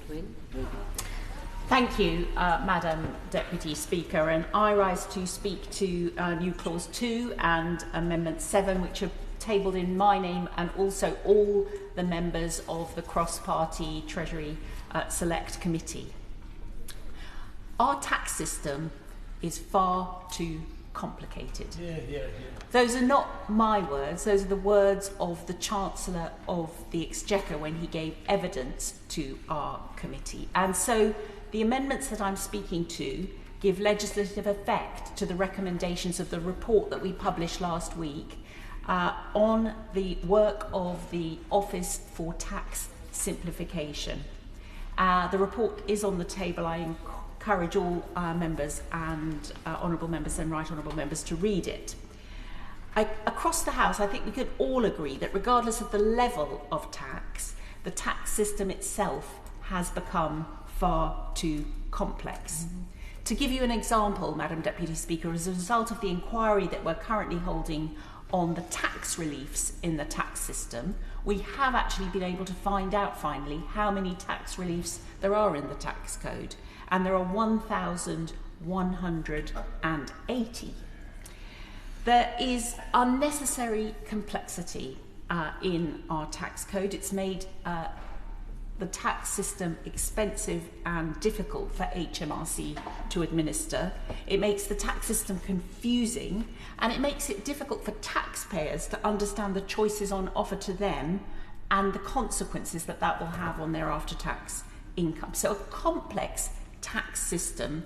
Baldwin. Thank you, Madam Deputy Speaker, and I rise to speak to new Clause 2 and Amendment 7, which are tabled in my name and also all the members of the cross-party Treasury Select Committee. Our tax system is far too complicated. Those are not my words, those are the words of the Chancellor of the Exchequer when he gave evidence to our committee. And so the amendments that I'm speaking to give legislative effect to the recommendations of the report that we published last week on the work of the Office for Tax Simplification. The report is on the table. I encourage all members and honourable members and right honourable members to read it. Across the House, I think we could all agree that regardless of the level of tax, the tax system itself has become far too complex. To give you an example, Madam Deputy Speaker, as a result of the inquiry that we're currently holding on the tax reliefs in the tax system, we have actually been able to find out finally how many tax reliefs there are in the tax code, and there are 1,180. There is unnecessary complexity in our tax code. It's made the tax system expensive and difficult for HMRC to administer. It makes the tax system confusing, and it makes it difficult for taxpayers to understand the choices on offer to them and the consequences that that will have on their after-tax income. So a complex tax system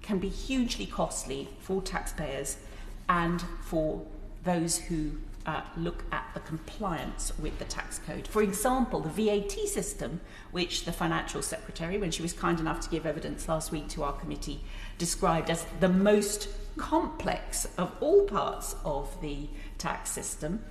can be hugely costly for taxpayers and for those who look at the compliance with the tax code. For example, the VAT system, which the Financial Secretary, when she was kind enough to give evidence last week to our committee, described as the most complex of all parts of the tax system,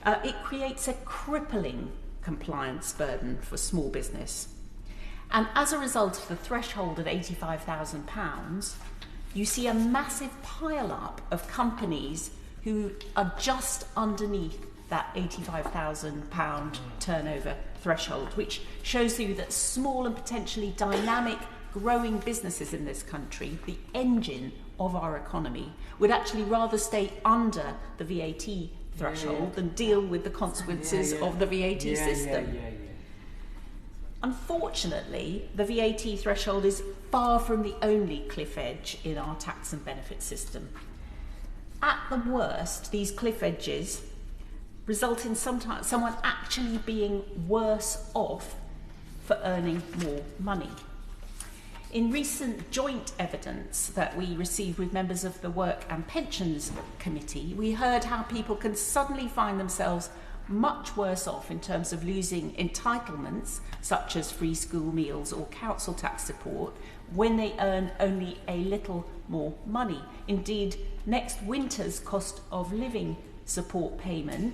it creates a crippling compliance burden for small business. And as a result of the threshold of £85,000, you see a massive pile-up of companies who are just underneath that £85,000 turnover threshold, which shows you that small and potentially dynamic growing businesses in this country, the engine of our economy, would actually rather stay under the VAT threshold than deal with the consequences of the VAT system. Unfortunately, the VAT threshold is far from the only cliff edge in our tax and benefit system. At the worst, these cliff edges result in sometimes someone actually being worse off for earning more money. In recent joint evidence that we received with members of the Work and Pensions Committee, we heard how people can suddenly find themselves much worse off in terms of losing entitlements such as free school meals or council tax support when they earn only a little more money. Indeed, next winter's cost of living support payment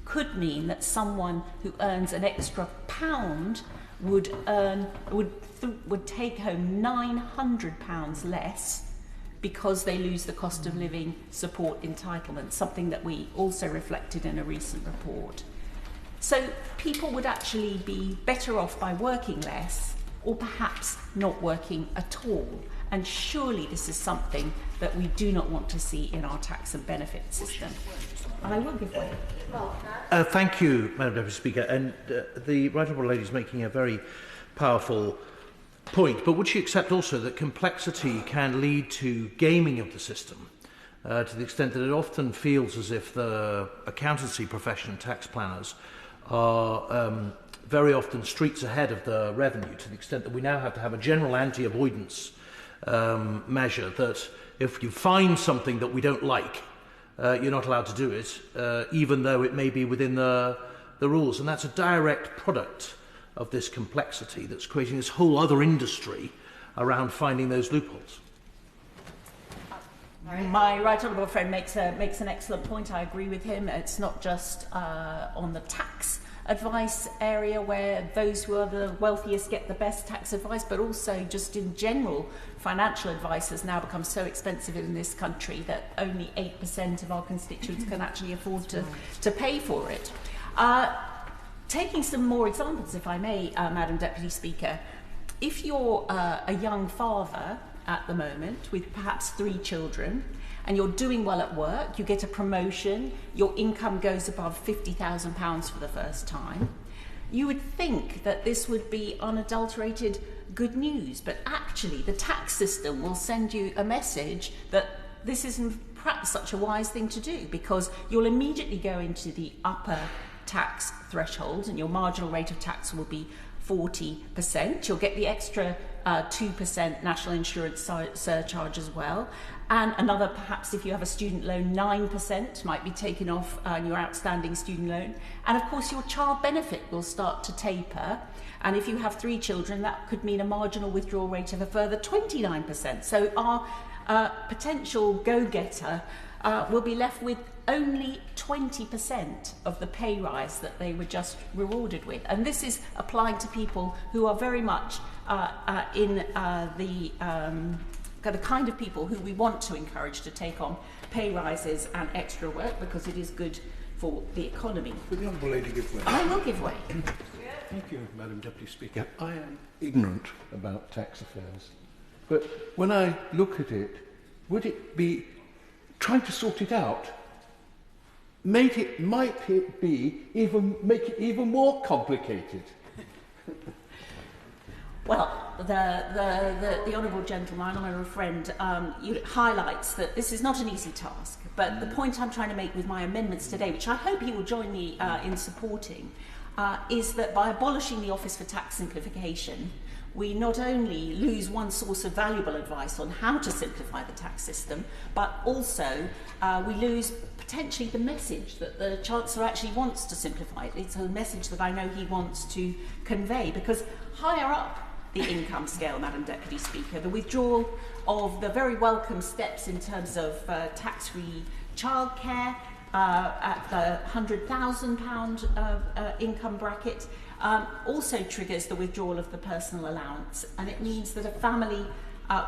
could mean that someone who earns an extra £1 would take home £900 less because they lose the cost of living support entitlement, something that we also reflected in a recent report. So people would actually be better off by working less or perhaps not working at all. And surely this is something that we do not want to see in our tax and benefit system. And I will give way. Thank you, Madam Deputy Speaker. And the Right Honourable Lady is making a very powerful point. But would she accept also that complexity can lead to gaming of the system to the extent that it often feels as if the accountancy profession and tax planners are very often streets ahead of the revenue, to the extent that we now have to have a general anti-avoidance measure that if you find something that we don't like, you're not allowed to do it, even though it may be within the rules. And that's a direct product of this complexity that's creating this whole other industry around finding those loopholes. My right honourable friend makes an excellent point. I agree with him. It's not just on the tax advice area where those who are the wealthiest get the best tax advice, but also just in general, financial advice has now become so expensive in this country that only 8% of our constituents can actually afford to pay for it. Taking some more examples, if I may, Madam Deputy Speaker, if you're a young father at the moment with perhaps 3 children, and you're doing well at work, you get a promotion, your income goes above £50,000 for the first time, you would think that this would be unadulterated good news, but actually the tax system will send you a message that this isn't perhaps such a wise thing to do, because you'll immediately go into the upper tax threshold and your marginal rate of tax will be 40%. You'll get the extra 2% national insurance surcharge as well. And another, perhaps if you have a student loan, 9% might be taken off your outstanding student loan. And of course, your child benefit will start to taper. And if you have 3 children, that could mean a marginal withdrawal rate of a further 29%. So our potential go-getter will be left with only 20% of the pay rise that they were just rewarded with. And this is applying to people who are very much in the kind of people who we want to encourage to take on pay rises and extra work, because it is good for the economy. Would the Honourable Lady give way? I will give way. Thank you, Madam Deputy Speaker. I am ignorant about tax affairs, but when I look at it, would it be trying to sort it out? Might it be make it even more complicated? Well, the honourable gentleman, honourable friend, highlights that this is not an easy task. But the point I'm trying to make with my amendments today, which I hope he will join me in supporting, is that by abolishing the Office for Tax Simplification, we not only lose one source of valuable advice on how to simplify the tax system, but also we lose potentially the message that the Chancellor actually wants to simplify it. It's a message that I know he wants to convey, because higher up the income scale, Madam Deputy Speaker, the withdrawal of the very welcome steps in terms of tax-free childcare at the £100,000 income bracket also triggers the withdrawal of the personal allowance, and it means that a family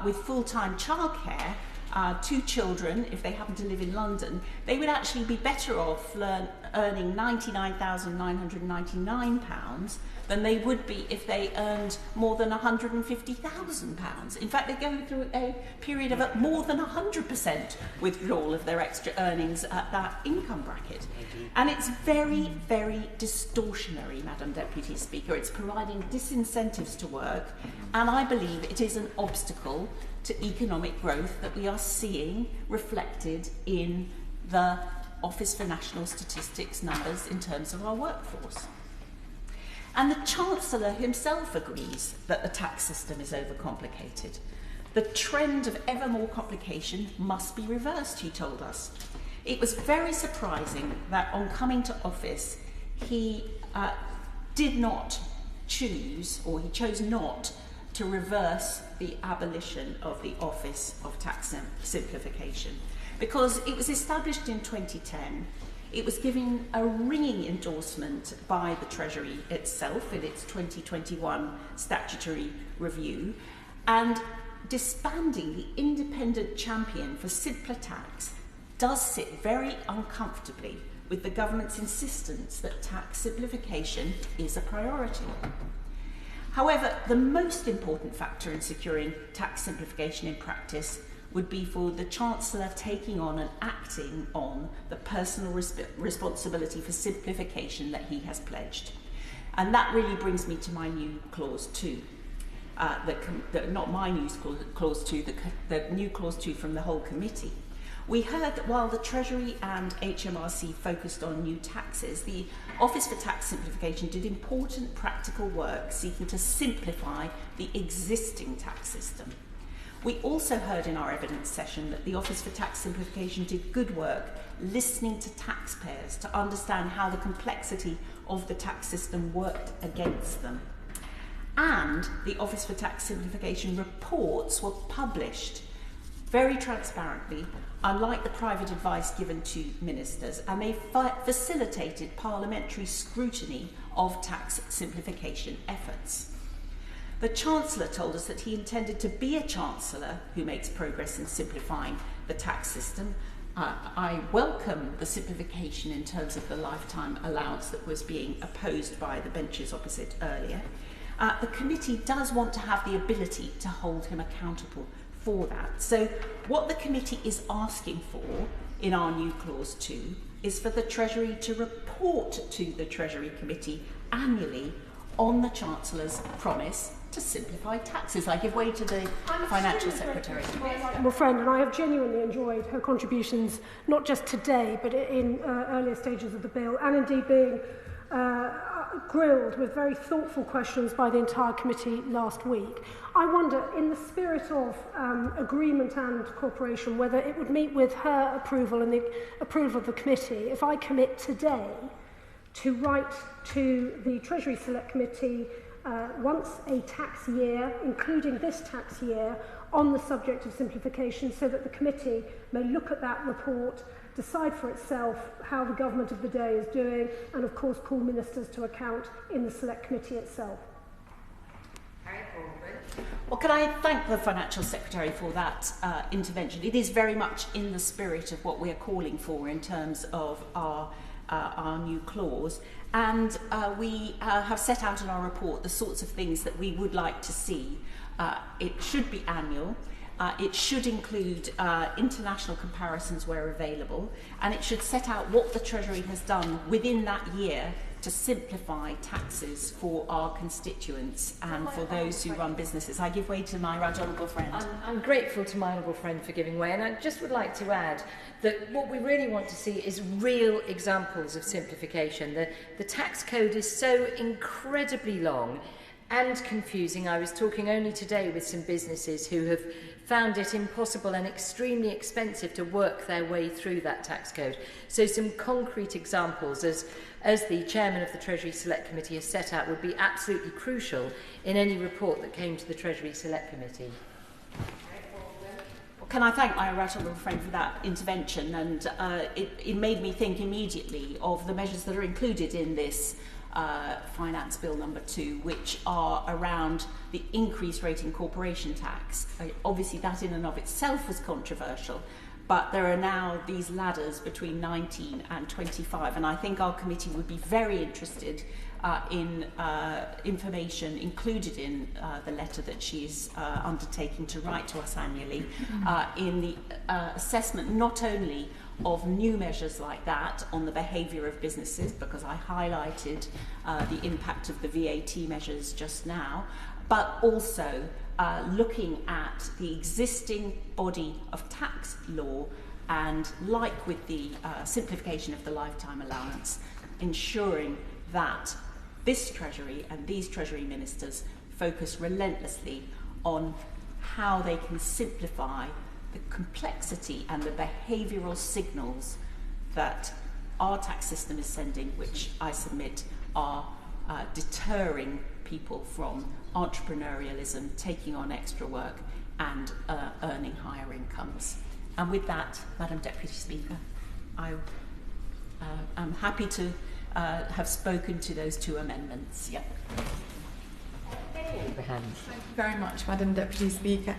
with full-time childcare, 2 children, if they happen to live in London, they would actually be better off earning £99,999 than they would be if they earned more than £150,000. In fact, they're going through a period of more than 100% withdrawal of their extra earnings at that income bracket. And it's very, very distortionary, Madam Deputy Speaker. It's providing disincentives to work, and I believe it is an obstacle to economic growth that we are seeing reflected in the Office for National Statistics numbers in terms of our workforce. And the Chancellor himself agrees that the tax system is overcomplicated. The trend of ever more complication must be reversed, he told us. It was very surprising that on coming to office, he did not choose, or he chose not to reverse the abolition of the Office of Tax Simplification, because it was established in 2010. It was given a ringing endorsement by the Treasury itself in its 2021 statutory review, and disbanding the independent champion for simpler tax does sit very uncomfortably with the government's insistence that tax simplification is a priority. However, the most important factor in securing tax simplification in practice would be for the Chancellor taking on and acting on the personal responsibility for simplification that he has pledged. And that really brings me to my new clause 2. Not my new clause 2, the new clause 2 from the whole committee. We heard that while the Treasury and HMRC focused on new taxes, the Office for Tax Simplification did important practical work seeking to simplify the existing tax system. We also heard in our evidence session that the Office for Tax Simplification did good work listening to taxpayers to understand how the complexity of the tax system worked against them. And the Office for Tax Simplification reports were published very transparently, unlike the private advice given to ministers, and they facilitated parliamentary scrutiny of tax simplification efforts. The Chancellor told us that he intended to be a Chancellor who makes progress in simplifying the tax system. I welcome the simplification in terms of the lifetime allowance that was being opposed by the benches opposite earlier. the committee does want to have the ability to hold him accountable for that. So what the committee is asking for in our new clause 2 is for the Treasury to report to the Treasury Committee annually on the Chancellor's promise to simplify taxes. I give way to the Financial Secretary. My friend, and I have genuinely enjoyed her contributions, not just today, but in earlier stages of the bill, and indeed being grilled with very thoughtful questions by the entire committee last week. I wonder, in the spirit of agreement and cooperation, whether it would meet with her approval and the approval of the committee if I commit today to write to the Treasury Select Committee once a tax year, including this tax year, on the subject of simplification, so that the committee may look at that report, decide for itself how the government of the day is doing, and of course call ministers to account in the Select Committee itself. Harriett. Well, can I thank the Financial Secretary for that intervention? It is very much in the spirit of what we are calling for in terms of our new clause, and we have set out in our report the sorts of things that we would like to see. It should be annual. It should include international comparisons where available, and it should set out what the Treasury has done within that year to simplify taxes for our constituents and for those who run businesses. I give way to my right honourable friend. I'm grateful to my honourable friend for giving way, and I just would like to add that what we really want to see is real examples of simplification. The tax code is so incredibly long and confusing. I was talking only today with some businesses who have found it impossible and extremely expensive to work their way through that tax code. So some concrete examples, as the chairman of the Treasury Select Committee has set out, would be absolutely crucial in any report that came to the Treasury Select Committee. Can I thank my right honourable friend for that intervention, and it made me think immediately of the measures that are included in this Finance Bill number 2, which are around the increased rate in corporation tax. Obviously that in and of itself was controversial, but there are now these ladders between 19 and 25, and I think our committee would be very interested in information included in the letter that she's undertaking to write to us annually, in the assessment not only of new measures like that on the behaviour of businesses, because I highlighted the impact of the VAT measures just now, but also looking at the existing body of tax law, and like with the simplification of the lifetime allowance, ensuring that this Treasury and these Treasury ministers focus relentlessly on how they can simplify the complexity and the behavioural signals that our tax system is sending, which I submit are deterring people from entrepreneurialism, taking on extra work and earning higher incomes. And with that, Madam Deputy Speaker, I am happy to have spoken to those 2 amendments. Yep. Thank you very much, Madam Deputy Speaker.